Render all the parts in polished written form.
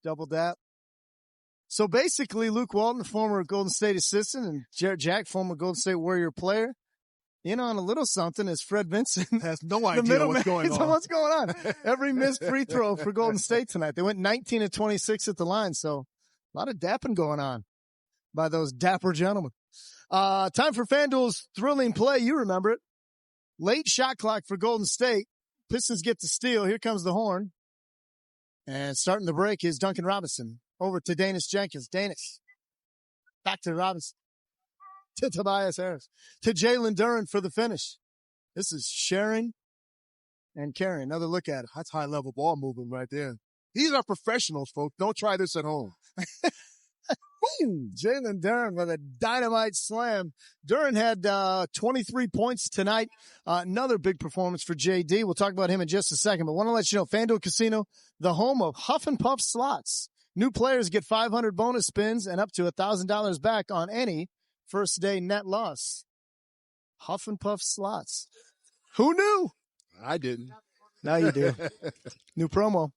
double dap. So basically, Luke Walton, former Golden State assistant, and Jarrett Jack, former Golden State Warrior player, in on a little something as Fred Vincent has no idea what's going on. What's going on? Every missed free throw for Golden State tonight. They went 19 of 26 at the line, so a lot of dapping going on by those dapper gentlemen. Time for FanDuel's thrilling play. You remember it. Late shot clock for Golden State. Pistons get the steal. Here comes the horn. And starting the break is Duncan Robinson. Over to Jenkins. Back to Robinson. To Tobias Harris. To Jalen Duren for the finish. This is sharing and carrying. Another look at it. That's high-level ball movement right there. These are professionals, folks. Don't try this at home. Jalen Duren with a dynamite slam. Duren had 23 points tonight. Another big performance for JD. We'll talk about him in just a second, but want to let you know, FanDuel Casino, the home of Huff and Puff slots. New players get 500 bonus spins and up to $1,000 back on any first day net loss. Huff and Puff slots. Who knew? I didn't. Now you do. New promo.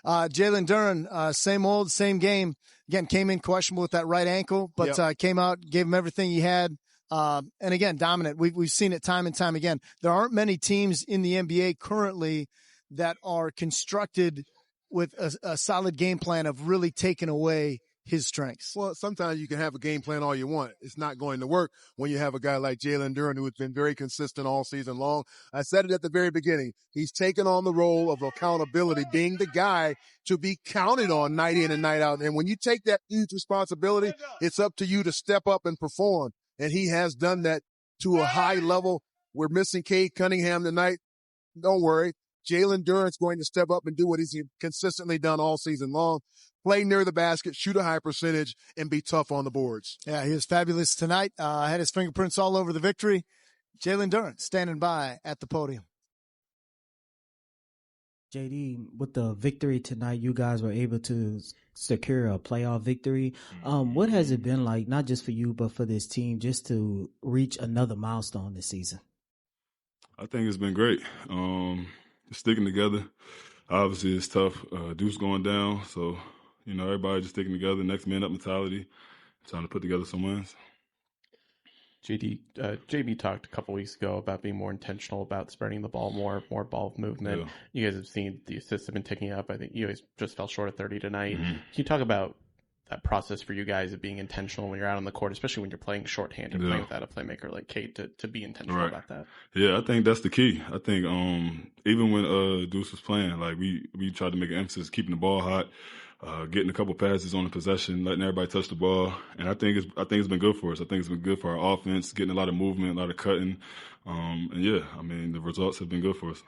Jalen Duren, same old, same game. Again, came in questionable with that right ankle, but came out, gave him everything he had. And again, dominant. We've seen it time and time again. There aren't many teams in the NBA currently that are constructed with a solid game plan of really taking away his strengths. Well, sometimes you can have a game plan all you want. It's not going to work when you have a guy like Jalen Duren who has been very consistent all season long. I said it at the very beginning. He's taken on the role of accountability, being the guy to be counted on night in and night out. And when you take that huge responsibility, it's up to you to step up and perform. And he has done that to a high level. We're missing Cade Cunningham tonight. Don't worry. Jalen Duren's going to step up and do what he's consistently done all season long. Play near the basket, shoot a high percentage, and be tough on the boards. Yeah, he was fabulous tonight. Had his fingerprints all over the victory. Jalen Duren standing by at the podium. JD, with the victory tonight, you guys were able to secure a playoff victory. What has it been like, not just for you, but for this team, just to reach another milestone this season? I think it's been great. Sticking together. Obviously, it's tough. Deuce going down, so everybody just sticking together. Next man up mentality, trying to put together some wins. JB talked a couple weeks ago about being more intentional about spreading the ball more ball movement. Yeah. You guys have seen the assists have been ticking up. I think you guys just fell short of 30 tonight. Mm-hmm. Can you talk about that process for you guys of being intentional when you're out on the court, especially when you're playing shorthanded, playing without a playmaker like Cade, to be intentional about that? Yeah, I think that's the key. I think even when Deuce was playing, like we tried to make an emphasis keeping the ball hot, getting a couple passes on the possession, letting everybody touch the ball, and I think it's been good for us. I think it's been good for our offense, getting a lot of movement, a lot of cutting, the results have been good for us.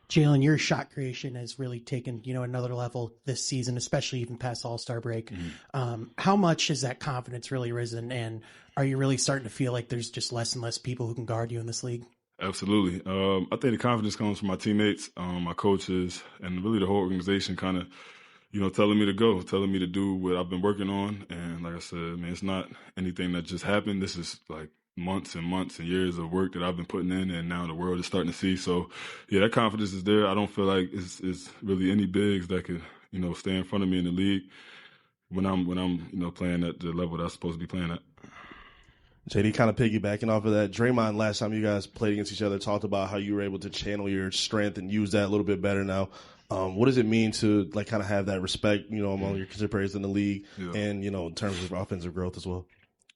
Jalen, your shot creation has really taken, another level this season, especially even past All-Star break. Mm-hmm. How much has that confidence really risen, and are you really starting to feel like there's just less and less people who can guard you in this league? Absolutely. I think the confidence comes from my teammates, my coaches, and really the whole organization kind of, telling me to go, telling me to do what I've been working on. And like I said, it's not anything that just happened. This is like months and months and years of work that I've been putting in, and now the world is starting to see. So, yeah, that confidence is there. I don't feel like it's really any bigs that could, stay in front of me in the league when I'm playing at the level that I'm supposed to be playing at. JD, kind of piggybacking off of that, Draymond, last time you guys played against each other, talked about how you were able to channel your strength and use that a little bit better now. What does it mean to kind of have that respect, among your contemporaries in the league, and in terms of offensive growth as well?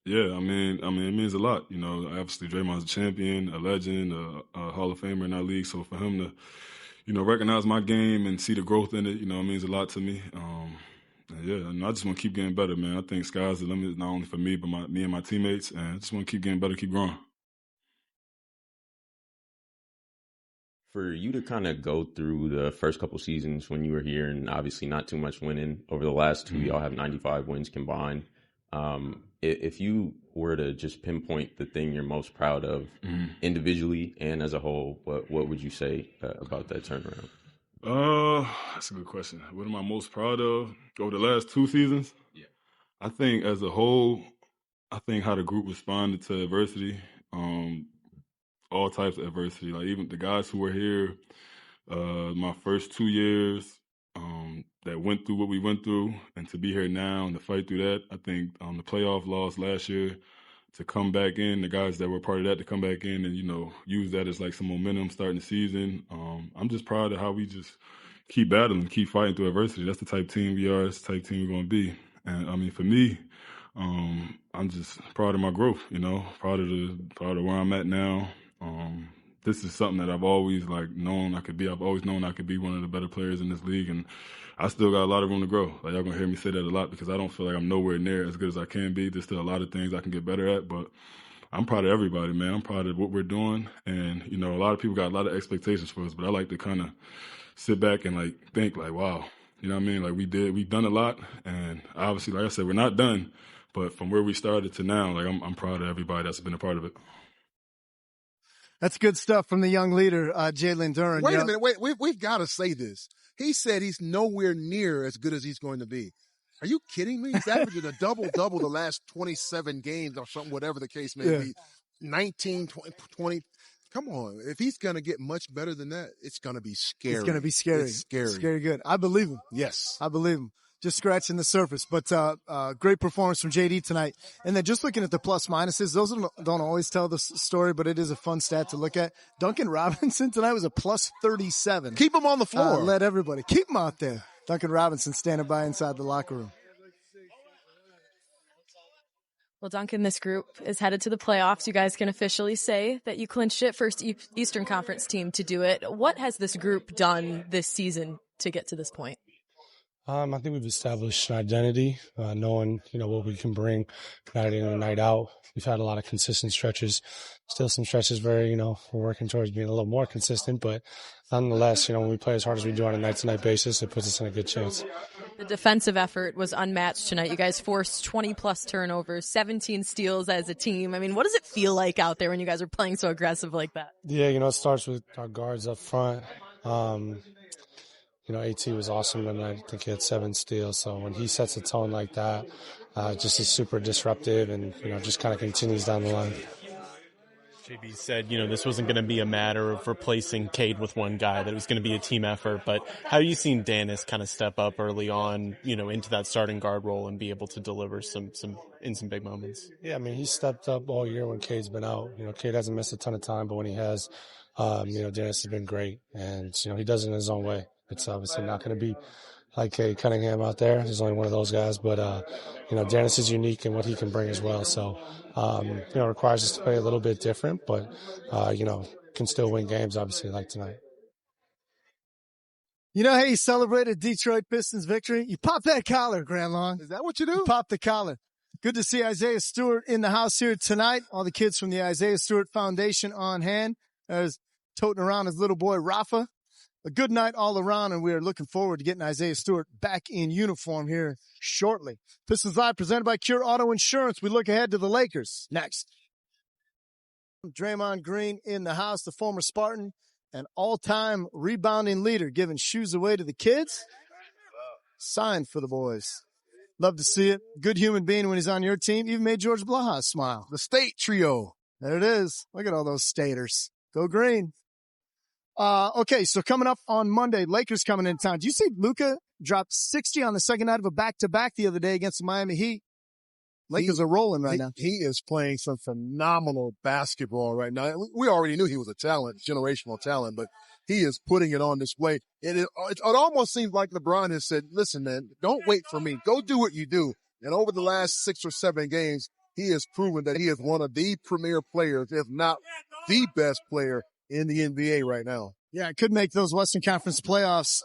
Yeah, it means a lot. Obviously Draymond's a champion, a legend, a Hall of Famer in our league. So for him to, recognize my game and see the growth in it, means a lot to me. And I just want to keep getting better, man. I think sky's the limit, not only for me, but me and my teammates. And I just want to keep getting better, keep growing. For you to kind of go through the first couple seasons when you were here, and obviously not too much winning over the last two, y'all have 95 wins combined. If you were to just pinpoint the thing you're most proud of individually and as a whole, what would you say about that turnaround? That's a good question. What am I most proud of over the last two seasons? Yeah, I think as a whole, how the group responded to adversity, all types of adversity. Like even the guys who were here my first 2 years that that went through what we went through, and to be here now and to fight through that. I think the playoff loss last year, to come back in, the guys that were part of that to come back in and, use that as like some momentum starting the season. I'm just proud of how we just keep battling, keep fighting through adversity. That's the type of team we are. That's the type of team we're going to be. And I mean, for me, I'm just proud of my growth, proud of where I'm at now. This is something that I've always known I could be. I've always known I could be one of the better players in this league, and I still got a lot of room to grow. Like, y'all gonna hear me say that a lot because I don't feel like I'm nowhere near as good as I can be. There's still a lot of things I can get better at, but I'm proud of everybody, man. I'm proud of what we're doing, and a lot of people got a lot of expectations for us, but I like to kind of sit back and think wow, you know what I mean? We've done a lot, and obviously, like I said, we're not done, but from where we started to now, I'm proud of everybody that's been a part of it. That's good stuff from the young leader, Jalen Duren. Wait a minute. We've got to say this. He said he's nowhere near as good as he's going to be. Are you kidding me? He's averaging a double-double the last 27 games or something, whatever the case may be. 19, 20. Come on. If he's going to get much better than that, it's going to be scary. It's going to be scary. It's scary. Scary good. I believe him. Yes. I believe him. Just scratching the surface, but great performance from JD tonight. And then just looking at the plus minuses, those don't always tell the story, but it is a fun stat to look at. Duncan Robinson tonight was a plus 37. Keep him on the floor. Let everybody keep him out there. Duncan Robinson standing by inside the locker room. Well, Duncan, this group is headed to the playoffs. You guys can officially say that you clinched it, first Eastern Conference team to do it. What has this group done this season to get to this point? I think we've established an identity, knowing, what we can bring night in and night out. We've had a lot of consistent stretches, still some stretches where, we're working towards being a little more consistent, but nonetheless, when we play as hard as we do on a night-to-night basis, it puts us in a good chance. The defensive effort was unmatched tonight. You guys forced 20-plus turnovers, 17 steals as a team. I mean, what does it feel like out there when you guys are playing so aggressive like that? Yeah, it starts with our guards up front. AT was awesome tonight. I think he had 7 steals. So when he sets a tone like that, just is super disruptive and, just kind of continues down the line. JB said, this wasn't going to be a matter of replacing Cade with one guy, that it was going to be a team effort. But how have you seen Dennis kind of step up early on, into that starting guard role and be able to deliver some big moments? Yeah, he's stepped up all year when Cade's been out. Cade hasn't missed a ton of time, but when he has, Dennis has been great. And, he does it in his own way. It's obviously not going to be like Cade Cunningham out there. He's only one of those guys. But, Dennis is unique in what he can bring as well. So, it requires us to play a little bit different, but, can still win games, obviously, like tonight. You know how you celebrated Detroit Pistons victory? You pop that collar, Grant Long. Is that what you do? You pop the collar. Good to see Isaiah Stewart in the house here tonight. All the kids from the Isaiah Stewart Foundation on hand. There's toting around his little boy, Rafa. A good night all around, and we are looking forward to getting Isaiah Stewart back in uniform here shortly. Pistons Live presented by Cure Auto Insurance. We look ahead to the Lakers next. Draymond Green in the house, the former Spartan, an all-time rebounding leader, giving shoes away to the kids. Signed for the boys. Love to see it. Good human being when he's on your team. Even made George Blaha smile. The State Trio. There it is. Look at all those staters. Go Green. Okay, so coming up on Monday, Lakers coming in town. Do you see Luka dropped 60 on the second night of a back-to-back the other day against the Miami Heat? Lakers are rolling right now. He is playing some phenomenal basketball right now. We already knew he was a talent, generational talent, but he is putting it on display. It almost seems like LeBron has said, listen, man, don't wait for me. Go do what you do. And over the last 6 or 7 games, he has proven that he is one of the premier players, if not the best player in the NBA right now. Yeah, it could make those Western Conference playoffs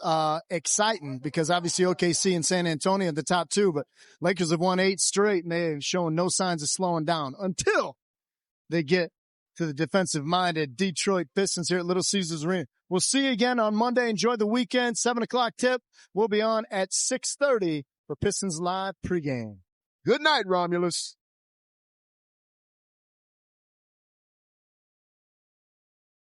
exciting because obviously OKC and San Antonio are the top 2, but Lakers have won 8 straight and they're showing no signs of slowing down until they get to the defensive-minded Detroit Pistons here at Little Caesars Arena. We'll see you again on Monday. Enjoy the weekend. 7 o'clock tip. We'll be on at 6:30 for Pistons Live pregame. Good night, Romulus.